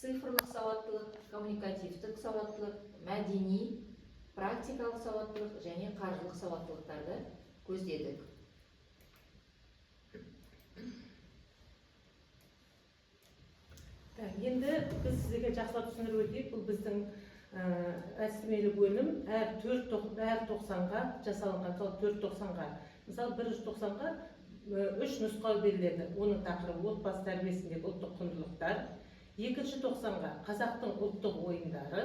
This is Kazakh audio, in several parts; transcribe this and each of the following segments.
цифрлық сауаттылық, коммуникативтік сауаттылық, мәдени, практикалық сауаттылық және қаржылық сауаттылықтарды көздедік. Енді біз сізге жақсылап түсіндіріп өтейік. Бұл біздің әдістемелік өнім әр 90-ға жасалынған. Мысалы 490-ға, мысалы 190-ға 3 нұсқа беріледі. Оның тақырыбы отбасы тәрбиесіндегі ұлттық құндылықтар. 290-ға қазақтың ұлттық ойындары,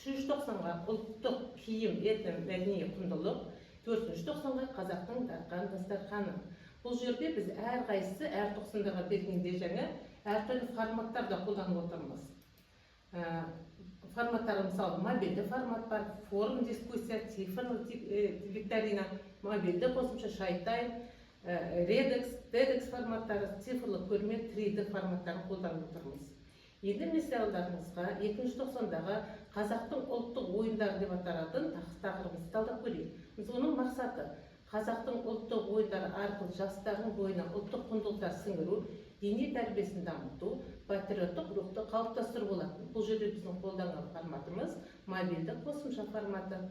390-ға ұлттық киім, этно-мәдени құндылық, 490-ға қазақтың дарқан дастарханы. Бұл жерде біз әр қайсысы әр 90-ға бергенде жаңа әртүрлі форматтарда қолданып отырмыз. Форматтары мысалы мобильді формат бар, форум дискуссия, цифрлы викторина, мобильді қосымша шайтайм, редекс, тедекс форматтары, цифрлы көрме, 3D форматтарын қолданып отырмыз. Енді мысалдарыңызға 290-дағы қазақтың ұлттық ойындары деп аталатын тақырыбымызды талдап көрейік. Оның мақсаты қазақтың ұлттық ойындары арқылы жастардың бойына ұлттық құндылықтар сіңіру, дене тәрбиесін дамыту, патриоттық рухты қалыптастыру болады. Бұл жерде біздің қолданған форматымыз мобильді қосымша форматы.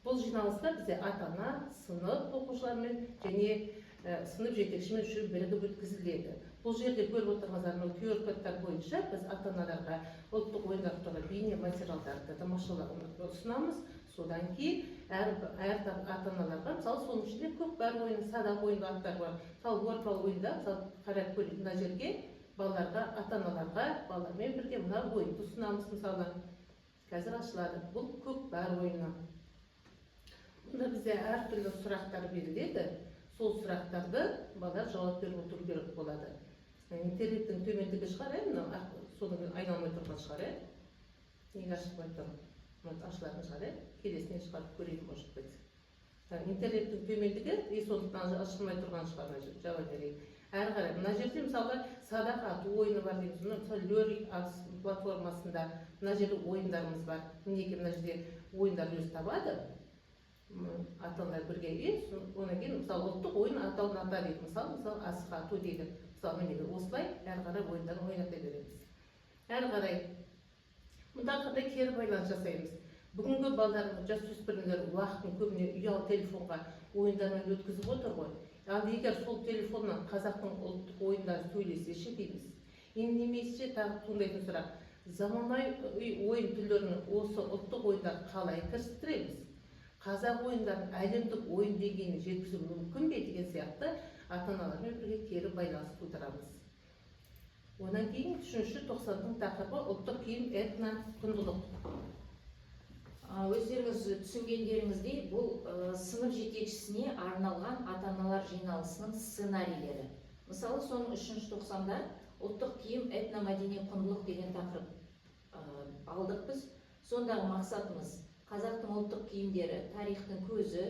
Бұл жиналыста бізде ата-ана, сынып оқушылармен және сынып жетекшімен үшеуі бірігіп өткізіледі. Бұл жерде көріп отырғандарыңыз QR-кодтар бойынша біз ата-аналарға ұлттық ойындар туралы бейне материалдарды тамашалауды ұсынамыз. Содан кейін әр ата-аналарға, мысалы соның ішінде көп бар ойын, садақ ойынды аттар бар. Мысалы орталық ойында, мысалы қарап көрейік, мына жерге балаларға, ата-аналарға балалармен бірге мына ойынды ұсынамыз. Мысалы қазір ашылады. Бұл көп бар ойыны. Мұнда бізде әртүрлі сұрақтар беріледі. Сол сұрақтарды балалар жауап беріп отыру керек болады. Интернеттің төмендігі шығар, соның айналмай тұрған шығар, неге ашылмай тұр? Ашылатын шығар, келесінен шығарып көрейік, может быть. Интернеттің төмендігі, сондықтан ашылмай тұрған шығар, жауап берейік. Әрі қарай, мына жерде мысалы садақ ату ойыны бар дейміз, мысалы Лёрик платформасында мына жерде ойындарымыз бар. Мінекей мына жерде ойындар өз табады. Аталар бірге, одан кейін мысалы ұлттық ойын атауын ата дейді. Мысалы асық ату дейді. Мысалы мінекей осылай әрі қарай ойындарын ойната береміз. Әрі қарай мұнда қандай кері байланыс жасаймыз. Бүгінгі балалар, жасөспірімдер уақытын көбіне ұялы телефонға ойындармен өткізіп отыр ғой. Ал егер сол телефоннан қазақтың ұлттық ойындары сөйлесеші дейміз. Енді немесе тағы туындайтын сұрақ, заманауи ойын түрлерін осы ұлттық ойындарды қалай кірістіреміз? Қазақ ойындарын әлемдік ойын деңгейіне жеткізу мүмкін бе деген сияқты ата-аналармен бірге кері байланыс тудырамыз. Одан кейін 390-ның тақырыбы ұлттық киім, этно құндылық. Өздеріңіз түсінгендеріңіздей, бұл сынып жетекшісіне арналған ата-аналар жиналысының сценарийлері. Мысалы, соның 390-да ұлттық киім, этно-мәдени құндылық деген тақырып алдық біз. Сондағы мақсатымыз қазақтың ұлттық киімдері тарихтың көзі,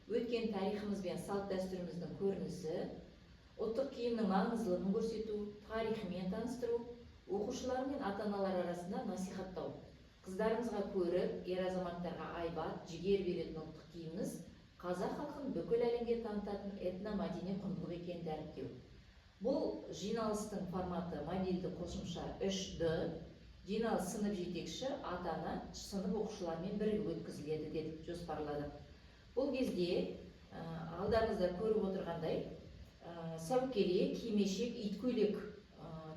өткен тарихымыз бен салт дәстүріміздің көрінісі, ұлттық киімнің маңыздылығын көрсету, тарихымен таныстыру, оқушылар мен ата-аналар арасында насихаттау. Қыздарымызға көрік, ер азаматтарға айбат, жігер беретін ұлттық киіміміз қазақ халқын бүкіл әлемге танытатын этно-мәдени құндылық екенін дәріптеу. Бұл жиналыстың форматы мобильді қосымша 3D, жиналыс сынып жетекші, ата-ана, сынып оқушылармен бірігіп өткізіледі деп жоспарладық. Бұл кезде алдарыңызда көріп отырғандай сәукеле, кимешек, иткөйлек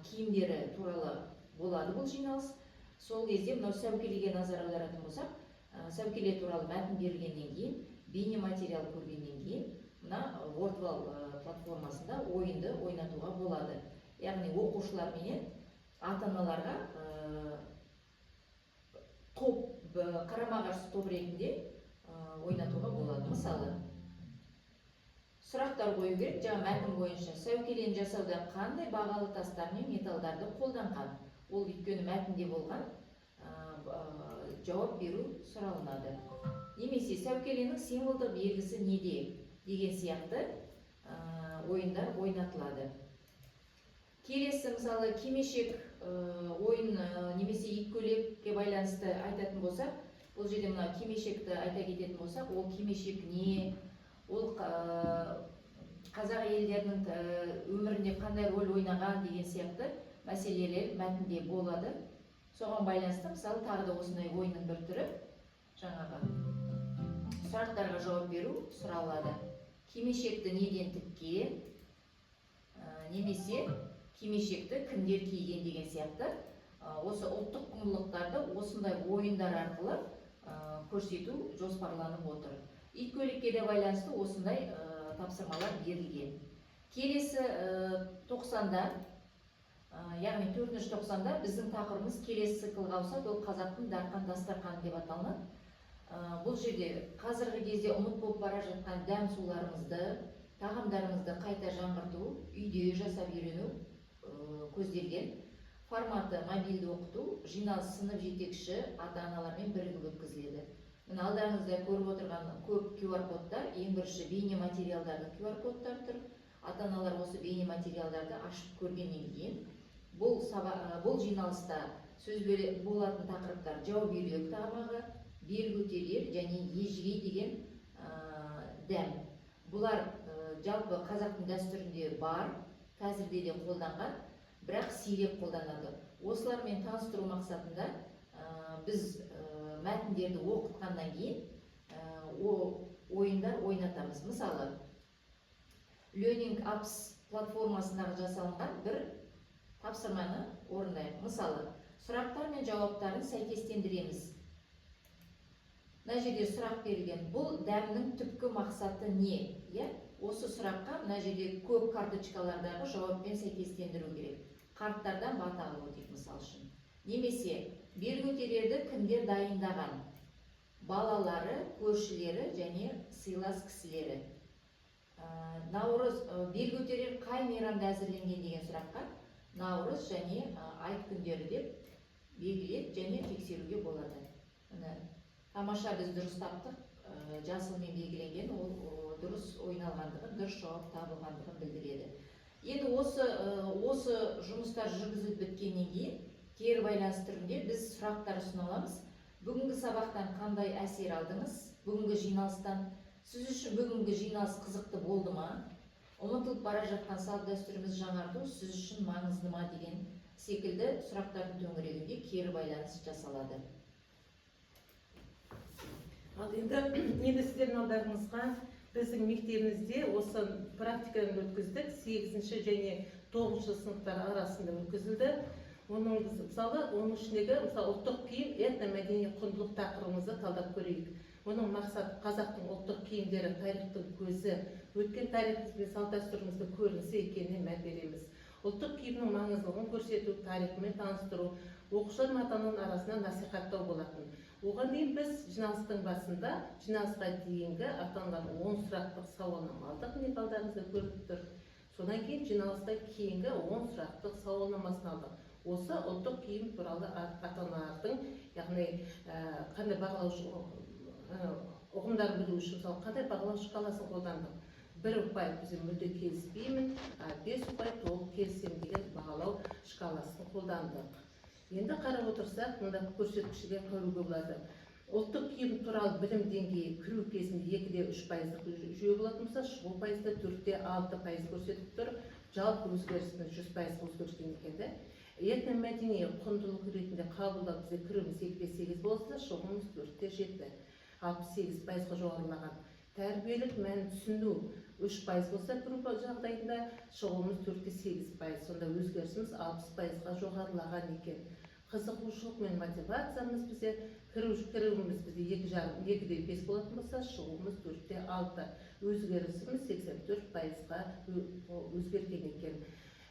киімдері туралы болады бұл жиналыс. Сол кезде мынау сәукелеге назар аударатын болсақ, сәукеле туралы мәтін берілгеннен кейін, бейне материал көргеннен кейін, мына Wordwall платформасында ойынды ойнатуға болады. Яғни оқушылар менен ата-аналарға қарама-қарсы топ ретінде ойнатуға болады. Мысалы, сұрақтар қою керек, жаңа мәтін бойынша сәукелені жасауда қандай бағалы тастар мен металдарды қолданған? Ол өйткені мәтінде болған жауап беру сұралынады. Немесе сәукеленің символдық белгісі неде деген сияқты ойындар ойнатылады. Келесі, мысалы, кимешек ойын немесе иткөйлекке байланысты айтатын болсақ, бұл жерде мына кимешекті айта кететін болсақ, ол кимешек не, ол қазақ елдерінің өмірінде қандай рөл ойнаған деген сияқты мәселелер мәтінде болады. Соған байланысты мысалы тағы да осындай ойынның бір түрі жаңағы сұрақтарға жауап беру сұралады. Кимешекті неден тіккен, немесе кимешекті кімдер киген деген сияқты осы ұлттық құндылықтарды осындай ойындар арқылы көрсету жоспарланып отыр. Ит көйлекке де байланысты осындай тапсырмалар берілген. Келесі 90-да, яғни 4-ші 90-да біздің тақырыбымыз келесі циклға ауысады, ол қазақтың дарқан дастарханы деп аталынады. Бұл жерде қазіргі кезде ұмыт болып бара жатқан дәм суларымызды, тағамдарымызды қайта жаңғырту, үйде жасап үйрену көзделген. Форматы мобильді оқыту, жиналыс сынып жетекші ата-аналармен бірігіп өткізіледі. Мына алдарыңызда көріп отырған көп QR кодтар, ең бірінші бейне материалдардың QR кодтары тұр. Ата-аналар осы бейне материалдарды ашып көргеннен кейін бұл жиналыста сөз болатын тақырыптар жау-бүйрек тамағы, бел көтерер және ежірей деген дәм. Бұлар жалпы қазақтың дәстүрінде бар, қазірде де қолданған, бірақ сирек қолданады. Осылармен таныстыру мақсатында біз мәтіндерді оқытқаннан кейін ойындар ойнатамыз. Мысалы, Learning Apps платформасындағы жасалынған бір тапсырманы орындайық. Мысалы, сұрақтар мен жауаптарын сәйкестендіреміз. Мына жерде сұрақ берілген. Бұл дәмнің түпкі мақсаты не? Осы сұраққа мына жерде көп карточкалардағы жауаппен сәйкестендіру керек. Карттардан бата алу дейік мысал үшін. Немесе бел көтерерді кімдер дайындаған? Балалары, көршілері және сыйлас кісілері. Наурыз бел көтерер қай мейрамда әзірленген деген сұраққа Наурыз және айт күндері деп белгілеп және тексеруге болады. Тамаша, біз дұрыс таптық, жасылмен белгіленген, ол дұрыс ойналғандығын, дұрыс жауап табылғандығын білдіреді. Енді осы жұмыстар жүргізіліп біткеннен кейін кері байланыс түрінде біз сұрақтар ұсына аламыз. Бүгінгі сабақтан қандай әсер алдыңыз? Бүгінгі жиналыстан сіз үшін бүгінгі жиналыс қызықты болды ма? Ұмытылып бара жатқан салт дәстүріміз жаңарту сіз үшін маңызды ма деген секілді сұрақтардың төңірегінде кері байланыс жасалады. Ал енді сіздердің алдарыңызға біздің мектебімізде осы практиканы өткіздік. 8-ші және 9-ші сыныптар арасында өткізілді. Оның ішіндегі ұлттық киім, этномәдени құндылық тақырыбымызды талдап көрейік. Оның мақсаты қазақтың ұлттық киімдері тарихтың көзі, өткен тарихымыз бен салт дәстүріміздің көрінісі екеніне мән береміз. Ұлттық киімнің маңыздылығын көрсету, тарихымен таныстыру, оқушылар мен ата-ананың арасында насихаттау болатын. Оған дейін біз жиналыстың басында, жиналысқа дейінгі ата-аналар 10 сұрақтық сауалнама алдық, міне балдарыңызда көріп тұр. Содан кейін жиналыстан кейінгі 10 сұрақтық сауалнамасын алдық. Осы ұлттық киім туралы ата-аналардың, яғни қандай бағалау ұғымдар білу үшін қандай бағалау шкаласын қолдандық. 1 ұпай біз мүлде келіспеймін, 5 ұпай толық келісемін деген бағалау шкаласын қолдандық. Енді қарап отырсақ, мұнда көрсеткішке көруге болады. Ұлттық киім туралы білім деңгейі кіру кезінде 2-3% жүйе болатын болса, шығу пайызда 4-6% көрсетіп тұр. Жалпы өзгерісінің 100% өзгерістен екенді. Этномәдени құндылық ретінде қабылдап бізде кіріміз 2-8 болса, шығуымыз 4-7, 68%-ға жоғарылаған. Тәрбиелік мәнін түсіну 3% болса, кіру жағдайында шығуымыз 4-8%. Сонда өзгерісіміз 60%-ға жоғарылаған екен. Қызығушылық мен мотивациямыз бізде, кіруіміз бізде 2,5 болатын болса, шығуымыз 4-6. Өзгерісіміз 84%-ға өзгерген екен.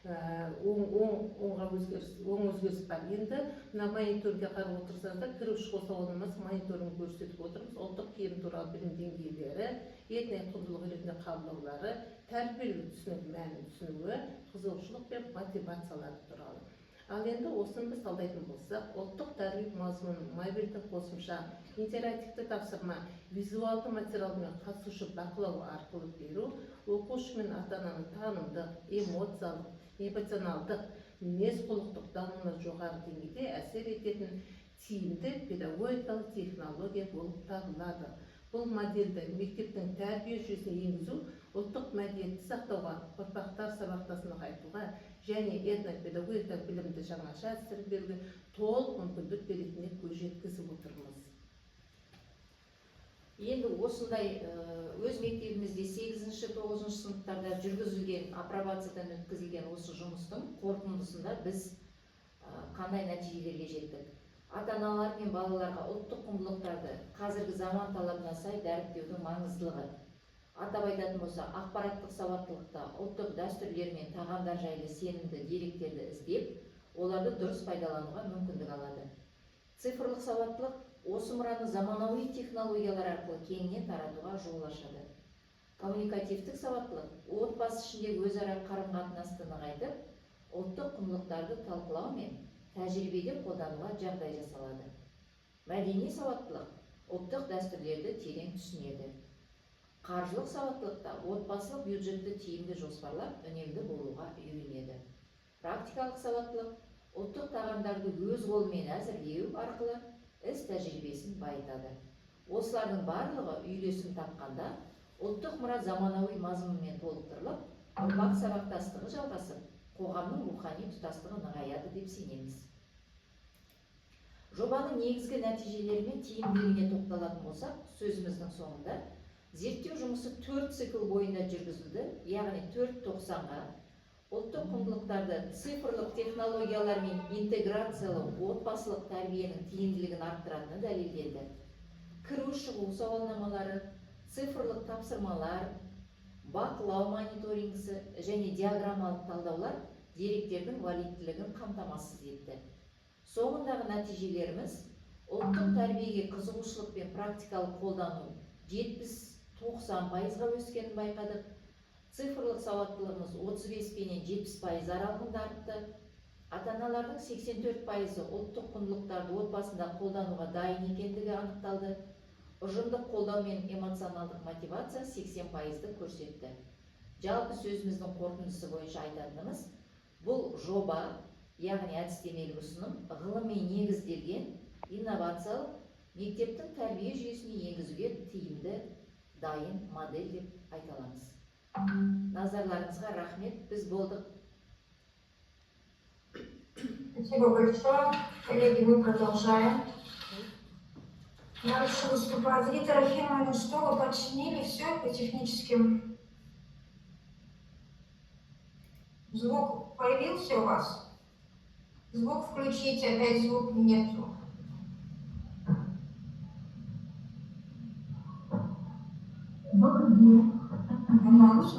Оң өзгеріс бар. Енді мониторге қарап отырсаңыздар, кіру-шығу сауалнамасы мониторын көрсетіп отырмыз. Ұлттық киім туралы білім деңгейлері, этно құндылық ретінде қабылдаулары, тәрбиелік түсінік мәнін түсінуі, қызығушылық пен мотивациялары туралы. Ал енді осыны біз талдайтын болсақ, ұлттық тәрбие мазмұнын мобильді қосымша, интерактивті тапсырма, визуалды материалмен қатысушы бақылау арқылы беру, оқушы мен ата-ананың танымдық, эмоционалдық, мінез-құлықтық дамуына жоғары деңгейде әсер ететін тиімді педагогикалық технология болып табылады. Бұл модельді мектептің тәрбие жүйесіне енгізу ұлттық мәдениетті сақтауға, ұрпақтар сабақтасын нығайтуға және этнопедагогика білімді жаңаша әсер беруге толық мүмкіндік беретініне көз жеткізіп отырмыз. Енді осындай өз мектебімізде 8-9 сыныптарда жүргізілген, апробациядан өткізілген осы жұмыстың қорытындысында біз қандай нәтижелерге жеттік? Ата-аналар мен балаларға ұлттық құндылықтарды қазіргі заман талабына сай дәріптеудің маңыздылығы. Атап айтатын болса, ақпараттық сауаттылықта ұлттық дәстүрлер мен тағамдар жайлы сенімді деректерді іздеп, оларды дұрыс пайдалануға мүмкіндік алады. Цифрлық сауаттылық осы мұраны заманауи технологиялар арқылы кеңінен таратуға жол ашады. Коммуникативтік сауаттылық отбасы ішіндегі өзара қарым-қатынасты нығайтып, ұлттық құндылықтарды талқылау мен тәжірибеде қолдануға жағдай жасалады. Мәдени сауаттылық ұлттық дәстүрлерді терең түсінеді. Қаржылық сауаттылықта отбасылық бюджетті тиімді жоспарлап, үнемді болуға үйренеді. Практикалық сауаттылық ұлттық тағамдарды өз қолымен әзірлеу арқылы іс тәжірибесін байытады. Осылардың барлығы үйлесім тапқанда ұлттық мұра заманауи мазмұнмен толықтырылып, ұрпақ сабақтастығы жалғасып, қоғамның рухани тұтастығы нығаяды деп сенеміз. Жобаның негізгі нәтижелері мен тиімділігіне тоқталатын болсақ, сөзіміздің соңында зерттеу жұмысы 4 цикл бойында жүргізілді, яғни 4.90-ға ұлттық құндылықтарды цифрлық технологиялармен интеграциялау отбасылық тәрбиенің тиімділігін арттыратыны дәлелденді. Кіру-шығу сауалнамалары, цифрлық тапсырмалар, бақылау мониторингісі және диаграммалық талдаулар деректердің валидтілігін қамтамасыз етті. Соңындағы нәтижелеріміз ұлттық тәрбиеге қызығушылық пен практикалық қолдану 70-90%-ға өскенін байқадық. Цифрлық сауаттылығымыз 35-70% аралығында артты. Ата-аналардың 84% ұлттық құндылықтарды отбасында қолдануға дайын екендігі анықталды. Ұжымдық қолдау мен эмоционалдық мотивация 80%-ды көрсетті. Жалпы сөзіміздің қорытындысы бойынша айтатынымыз, бұл жоба, яғни әдістемелік ұсыным, ғылыми негізделген инновациялық мектептің тәрбие жүйесіне енгізуге тиімді дайын модель деп айта аламыз. Назарларыңызға рахмет, біз болдық. Спасибо большое. Коллеги, мы продолжаем. Дальше выступает Рита Рахимовна. Ну что, вы починили все по техническим? Звук появился у вас? Звук включите, опять звук нету. Добрый день. Погромче.